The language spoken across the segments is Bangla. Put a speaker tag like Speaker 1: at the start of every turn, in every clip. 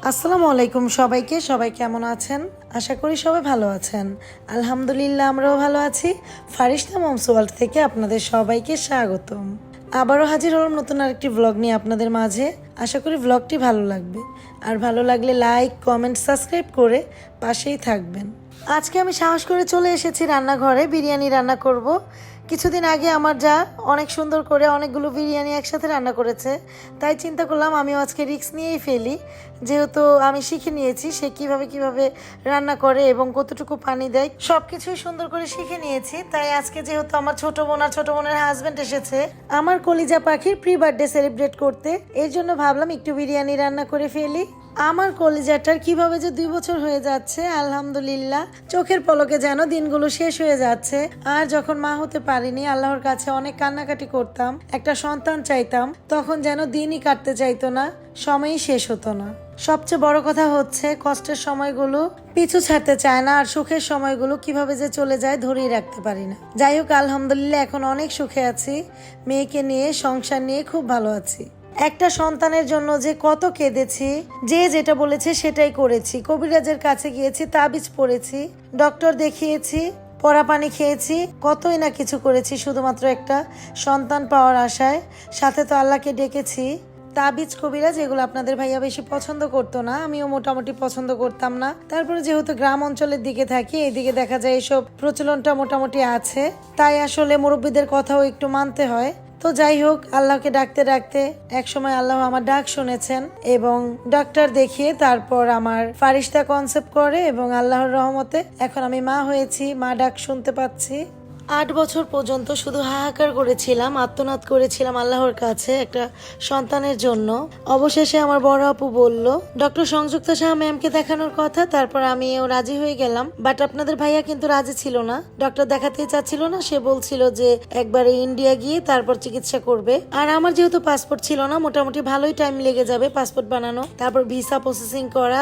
Speaker 1: আসসালামু আলাইকুম সবাইকে। সবাই কেমন আছেন? আশা করি সবাই ভালো আছেন। আলহামদুলিল্লাহ আমরাও ভালো আছি। ফারিস্তা মমস ওয়ার্ল্ড থেকে আপনাদের সবাইকে স্বাগতম। আবারও হাজির হলাম নতুন আরেকটি ব্লগ নিয়ে আপনাদের মাঝে। আশা করি ব্লগটি ভালো লাগবে, আর ভালো লাগলে লাইক, কমেন্ট, সাবস্ক্রাইব করে পাশেই থাকবেন। আজকে আমি সাহস করে চলে এসেছি রান্নাঘরে, বিরিয়ানি রান্না করব। কিছুদিন আগে আমার যা অনেক সুন্দর করে অনেকগুলো বিরিয়ানি একসাথে রান্না করেছে, তাই চিন্তা করলাম আমিও আজকে রিস্ক নিয়েই ফেলি। যেহেতু আমি শিখে নিয়েছি সে কিভাবে রান্না করে এবং কতটুকু পানি দেয়, সব কিছুই সুন্দর করে শিখে নিয়েছি। তাই আজকে যেহেতু আমার ছোট বোন আর ছোট বোনের হাজবেন্ড এসেছে আমার কলিজা পাখির প্রি বার্থডে সেলিব্রেট করতে, এর জন্য ভাবলাম একটু বিরিয়ানি রান্না করে ফেলি। আমার কলিজাটার কিভাবে যে 2 বছর হয়ে যাচ্ছে আলহামদুলিল্লাহ, চোখের পলকে যেন দিনগুলো শেষ হয়ে যাচ্ছে। আর যখন মা হতে পারিনি, আল্লাহর কাছে অনেক কান্নাকাটি করতাম, একটা সন্তান চাইতাম, তখন যেন দিনই কাটতে চাইতো না, সময়ই শেষ হতো না। সবচেয়ে বড় কথা হচ্ছে কষ্টের সময়গুলো পিছু ছাড়তে চায় না, আর সুখের সময়গুলো কিভাবে যে চলে যায় ধরেই রাখতে পারি না। যাই হোক, আলহামদুলিল্লাহ এখন অনেক সুখে আছি, মেয়েকে নিয়ে, সংসার নিয়ে খুব ভালো আছি। একটা সন্তানের জন্য যে কত কেঁদেছি, যে যেটা বলেছে সেটাই করেছি। কবিরাজের কাছে গিয়েছি, তাবিজ পড়েছি, ডক্টর দেখিয়েছি, পরা পানি খেয়েছি, কতই না কিছু করেছি শুধুমাত্র একটা সন্তান পাওয়ার আশায়। সাথে তো আল্লাহকে ডেকেছি। তাবিজ, কবিরাজ এগুলো আপনাদের ভাইয়া বেশি পছন্দ করতো না, আমিও মোটামুটি পছন্দ করতাম না। তারপরে যেহেতু গ্রাম অঞ্চলের দিকে থাকি, এইদিকে দেখা যায় এসব প্রচলনটা মোটামুটি আছে, তাই আসলে মুরব্বীদের কথাও একটু মানতে হয়। তো যাই হোক, আল্লাহকে ডাকতে ডাকতে একসময় আল্লাহ আমার ডাক শুনেছেন এবং ডক্টর দেখিয়ে তারপর আমার ফারিস্তা কনসেপ্ট করে, এবং আল্লাহর রহমতে এখন আমি মা হয়েছি, মা ডাক শুনতে পাচ্ছি। 8 বছর পর্যন্ত শুধু হাহাকার করেছিলাম, আত্মনাদ করেছিলাম আল্লাহর কাছে একটা সন্তানের জন্য। অবশেষে আমার বড় আপু বলল ডক্টর সংযুক্তা শাহ ম্যামকে দেখানোর কথা, তারপর আমিও রাজি হয়ে গেলাম। বাট আপনাদের ভাইয়া কিন্তু রাজি ছিল না, ডক্টর দেখাতেই চাচ্ছিল না। সে বলছিল যে একবারে ইন্ডিয়া গিয়ে তারপর চিকিৎসা করবে। আর আমার যেহেতু পাসপোর্ট ছিল না, মোটামুটি ভালোই টাইম লেগে যাবে পাসপোর্ট বানানো, তারপর ভিসা প্রসেসিং করা,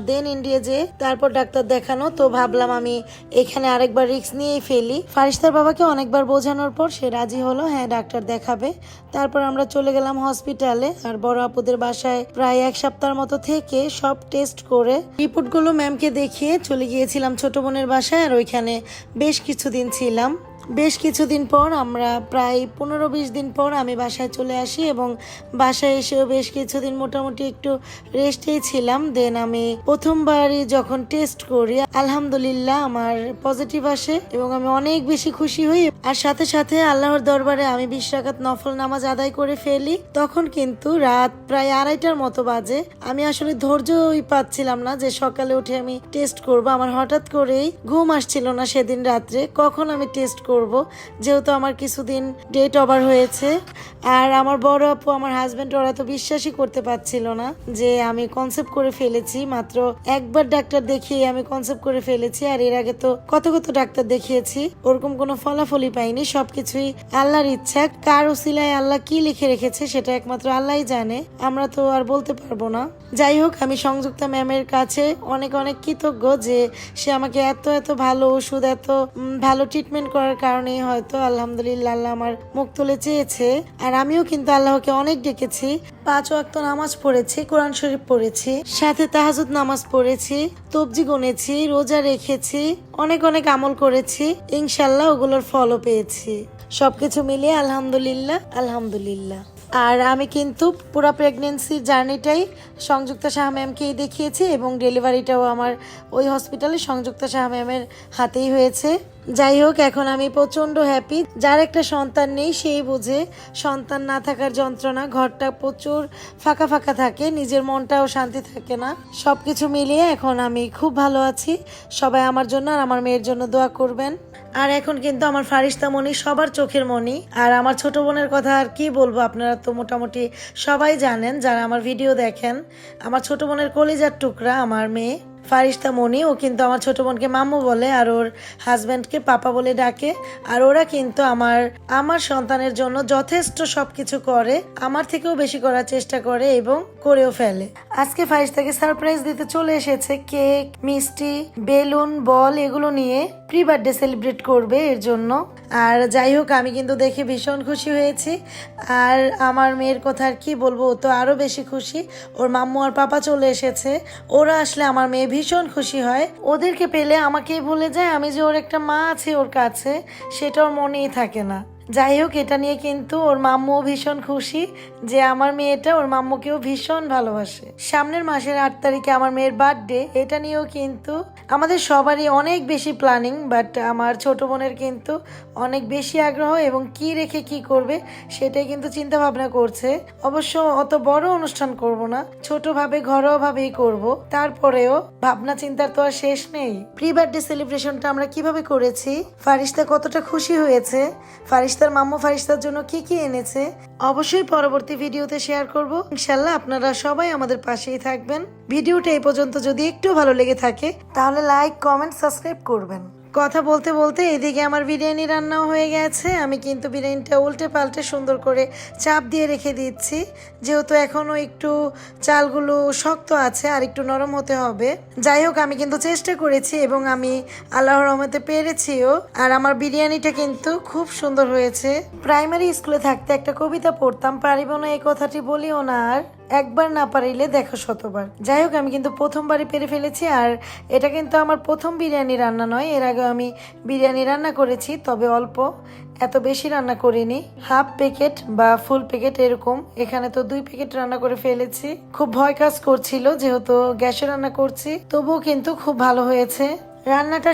Speaker 1: দেন ইন্ডিয়া যে তারপর ডাক্তার দেখানো। তো ভাবলাম আমি এখানে আরেকবার রিস্ক নিয়েই ফেলি। ফারিস্তার বাবাকে অনেকবার বোঝানোর পর সে রাজি হলো, হ্যাঁ ডাক্তার দেখাবে। তারপর আমরা চলে গেলাম হসপিটালে, আর বড় আপুদের বাসায় প্রায় 1 সপ্তাহের মতো থেকে সব টেস্ট করে রিপোর্টগুলো ম্যামকে দেখিয়ে চলে গিয়েছিলাম ছোট বোনের বাসায়, আর ওইখানে বেশ কিছুদিন ছিলাম। বেশ কিছুদিন পর আমরা প্রায় 15-20 দিন পর আমি বাসায় চলে আসি, এবং বাসায় এসেও বেশ কিছুদিন মোটামুটি একটু রেস্টেই ছিলাম। দেন আমি প্রথমবারই যখন টেস্ট করি আলহামদুলিল্লাহ আমার পজিটিভ আসে, এবং আমি অনেক বেশি খুশি হই। আর সাথে সাথে আল্লাহর দরবারে আমি 20 রাকাত নফল নামাজ আদায় করে ফেলি। তখন কিন্তু রাত প্রায় 2:30টার মতো বাজে। আমি আসলে ধৈর্যই পাচ্ছিলাম না যে সকালে উঠে আমি টেস্ট করব। আমার হঠাৎ করেই ঘুম আসছিল না সেদিন রাত্রে, কখন আমি টেস্ট করব, যেহেতু আমার কিছুদিন ডেট ওভার হয়েছে। আর আমার বড় আপু, আমার হাজবেন্ড, ওরা তো বিশ্বাসই করতে পারছিল না যে আমি কনসেপ্ট করে ফেলেছি। মাত্র একবার ডাক্তার দেখিয়ে আমি কনসেপ্ট করে ফেলেছি, আর এর আগে তো কত ডাক্তার দেখিয়েছি, ওরকম কোনো ফলাফলই পাইনি। সবকিছুই আল্লাহর ইচ্ছা, কার উসিলায় আল্লাহ কি লিখে রেখেছে সেটা একমাত্র আল্লাহই জানে, আমরা তো আর বলতে পারবো না। যাই হোক, আমি সংযুক্তা ম্যামের কাছে অনেক অনেক কৃতজ্ঞ যে সে আমাকে এত ভালো ওষুধ, এত ভালো ট্রিটমেন্ট করার কারণে হয়তো আলহামদুলিল্লাহ আল্লাহ আমার মুখ তুলে চেয়েছে। আর আমিও কিন্তু আল্লাহকে অনেক ডেকেছি, 5 ওয়াক্ত নামাজ পড়েছি, কোরআন শরীফ পড়েছি, সাথে তাহাজ্জুদ নামাজ পড়েছি, তবজি গুনেছি, রোজা রেখেছি, অনেক অনেক আমল করেছি, ইনশাল্লাহ ওগুলোর ফলও পেয়েছি। সবকিছু মিলিয়ে আলহামদুলিল্লাহ। আর আমি কিন্তু পুরো প্রেগনেন্সির জার্নিটাই সংযুক্তা শাহ ম্যামকেই দেখিয়েছি, এবং ডেলিভারিটাও আমার ওই হসপিটালে সংযুক্তা শাহ ম্যামের হাতেই হয়েছে। যাই হোক, এখন আমি প্রচন্ড হ্যাপি। যার একটা সন্তান নেই সেই বুঝে সন্তান না থাকার যন্ত্রণা, ঘরটা প্রচুর ফাঁকা ফাঁকা থাকে, নিজের মনটাও শান্তি থাকে না। সবকিছু মিলিয়ে এখন আমি খুব ভালো আছি। সবাই আমার জন্য আর আমার মেয়ের জন্য দোয়া করবেন। আর এখন কিন্তু আমার ফারিস্তা মনি সবার চোখের মনি। আর আমার ছোট বোনের কথা আর কি বলবো, আপনারা তো মোটামুটি সবাই জানেন যারা আমার ভিডিও দেখেন। আমার ছোট বোনের কলিজার টুকরা আমার মেয়ে ফারিস্তা মনি, ও কিন্তু আমার ছোট বোনকে মাম্মু বলে আর ওর হাজব্যান্ডকে পাপা বলে ডাকে। আর ওরা কিন্তু আমার সন্তানের জন্য যথেষ্ট সবকিছু করে, আমার থেকেও বেশি করার চেষ্টা করে এবং করেও ফেলে। আজকে ফারিস্তাকে সারপ্রাইজ দিতে চলে এসেছে, কেক, মিষ্টি, বেলুন, বল এগুলো নিয়ে প্রি বার্থডে সেলিব্রেট করবে। এর জন্য আর যাই হোক, আমি কিন্তু দেখে ভীষণ খুশি হয়েছি। আর আমার মেয়ের কথা আর কি বলবো, ও তো আরও বেশি খুশি। ওর মাম্মু আর পাপা চলে এসেছে। ওরা আসলে আমার মেয়ে ভীষণ খুশি হয়। ওদেরকে পেলে আমাকেই ভুলে যায়, আমি যে ওর একটা মা আছে ওর কাছে, সেটা ওর মনেই থাকে না। যাই হোক, এটা নিয়ে কিন্তু ওর মাম্মুও ভীষণ খুশি যে আমার মেয়েটা ওর মাম্মুকেও ভীষণ ভালোবাসে। সামনের মাসের 8 তারিখে আমার মেয়ের বার্থডে, এটা নিয়েও কিন্তু আমাদের সবারই অনেক বেশি প্ল্যানিং, বাট আমার ছোট বোনের কিন্তু অনেক বেশি আগ্রহ এবং কি রেখে কি করবে সেটাই কিন্তু চিন্তা ভাবনা করছে। অবশ্য অত বড় অনুষ্ঠান করব না, ছোটভাবে ঘরোয়াভাবেই করব। তারপরেও ভাবনা চিন্তার তো আর শেষ নেই। প্রি বার্থডে সেলিব্রেশনটা আমরা কিভাবে করেছি, ফারিস্তা কতটা খুশি হয়েছে, ফারিস্তার মাম্মু ফারিস্তার জন্য কি কি এনেছে, অবশ্যই পরবর্তী ভিডিওতে শেয়ার করব। ইনশাল্লাহ আপনারা সবাই আমাদের পাশেই থাকবেন। ভিডিওটা এই পর্যন্ত যদি একটু ভালো লেগে থাকে তাহলে লাইক, কমেন্ট, সাবস্ক্রাইব করবেন। কথা বলতে বলতে এদিকে আমার বিরিয়ানি রান্নাও হয়ে গেছে। আমি কিন্তু বিরিয়ানিটা উল্টে পাল্টে সুন্দর করে চাপ দিয়ে রেখে দিচ্ছি, যেহেতু এখনও একটু চালগুলো শক্ত আছে আর একটু নরম হতে হবে। যাই হোক, আমি কিন্তু চেষ্টা করেছি এবং আমি আল্লাহর রহমতে পেরেছিও। আর আমার বিরিয়ানিটা কিন্তু খুব সুন্দর হয়েছে। প্রাইমারি স্কুলে থাকতে একটা কবিতা পড়তাম, পারিব না এই কথাটি বলিও না আর, একবার না পারিলে দেখো শতবার। যাই হোক, আমি কিন্তু প্রথমবারই পেরে ফেলেছি। আর এটা কিন্তু আমার প্রথম বিরিয়ানি রান্না নয়, এর আগে আমি বিরিয়ানি রান্না করেছি, তবে অল্প, এত বেশি রান্না করিনি। হাফ প্যাকেট বা ফুল প্যাকেট এরকম। এখানে তো 2 প্যাকেট রান্না করে ফেলেছি। খুব ভয় কাজ করছিল যেহেতু গ্যাসে রান্না করছি, তবুও কিন্তু খুব ভালো হয়েছে। রান্নাটা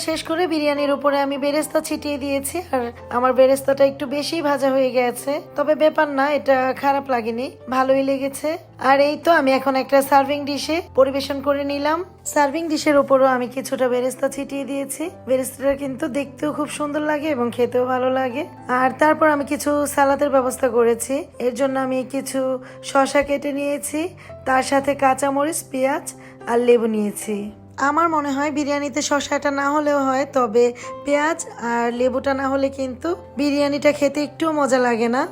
Speaker 1: শেষ করে বিরিয়ানির উপরে আমি বেরেস্তা ছিটিয়ে দিয়েছি। আর আমার বেরেস্তাটা একটু বেশি ভাজা হয়ে গেছে, তবে ব্যাপার না, এটা খারাপ লাগেনি, ভালোই লেগেছে। আর এই তো আমি এখন একটা সার্ভিং ডিশে পরিবেশন করে নিলাম। সার্ভিং ডিশের উপরও আমি কিছুটা বেরেস্তা ছিটিয়ে দিয়েছি। বেরেস্তাটা কিন্তু দেখতেও খুব সুন্দর লাগে এবং খেতেও ভালো লাগে। আর তারপর আমি কিছু সালাদের ব্যবস্থা করেছি। এর জন্য আমি কিছু শসা কেটে নিয়েছি, তার সাথে কাঁচামরিচ, পেঁয়াজ আর লেবু নিয়েছি। আমার মনে হয় বিরিয়ানিতে শসাটা না হলেও হয়, তবে পেঁয়াজ আর লেবুটা না হলে কিন্তু বিরিয়ানিটা খেতে একটুও মজা লাগে না।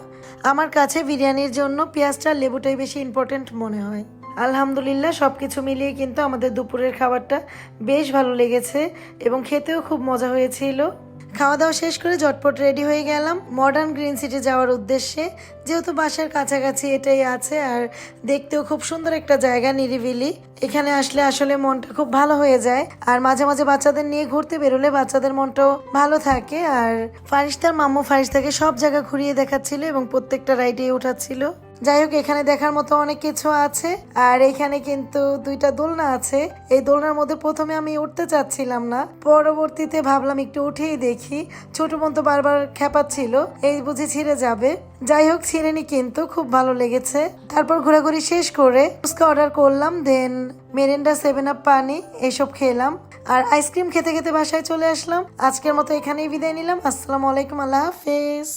Speaker 1: আমার কাছে বিরিয়ানির জন্য পেঁয়াজটা আর লেবুটাই বেশি ইম্পর্টেন্ট মনে হয়। আলহামদুলিল্লাহ, সবকিছু মিলিয়ে কিন্তু আমাদের দুপুরের খাবারটা বেশ ভালো লেগেছে এবং খেতেও খুব মজা হয়েছিল। খাওয়া দাওয়া শেষ করে ঝটপট রেডি হয়ে গেলাম মডার্ন গ্রিন সিটি যাওয়ার উদ্দেশ্যে, যেহেতু বাসার কাছাকাছি এটাই আছে আর দেখতেও খুব সুন্দর একটা জায়গা, নিরিবিলি। এখানে আসলে আসলে মনটা খুব ভালো হয়ে যায়। আর মাঝে মাঝে বাচ্চাদের নিয়ে ঘুরতে বেরোলে বাচ্চাদের মনটাও ভালো থাকে। আর ফারিস্তার মাম্মু ফারিস্তাকে সব জায়গা ঘুরিয়ে দেখাচ্ছিল এবং প্রত্যেকটা রাইডে উঠাচ্ছিল। যাই হোক, এখানে দেখার মতো অনেক কিছু আছে। আর এখানে কিন্তু 2টা দোলনা আছে। এই দোলনার মধ্যে প্রথমে আমি উঠতে চাচ্ছিলাম না, পরবর্তীতে ভাবলাম একটু উঠেই দেখি। ছোট বোন তো বারবার খেপাচ্ছিল, এই বুঝি ছিঁড়ে যাবে। যাই হোক, ছিঁড়েনি, কিন্তু খুব ভালো লেগেছে। তারপর ঘোরাঘুরি শেষ করে ফুচকা অর্ডার করলাম, দেন মেরিন্ডা, 7 আপ পানি এসব খেলাম। আর আইসক্রিম খেতে খেতে বাসায় চলে আসলাম। আজকের মতো এখানেই বিদায় নিলাম। আসসালামু আলাইকুম, আল্লাহ হাফেজ।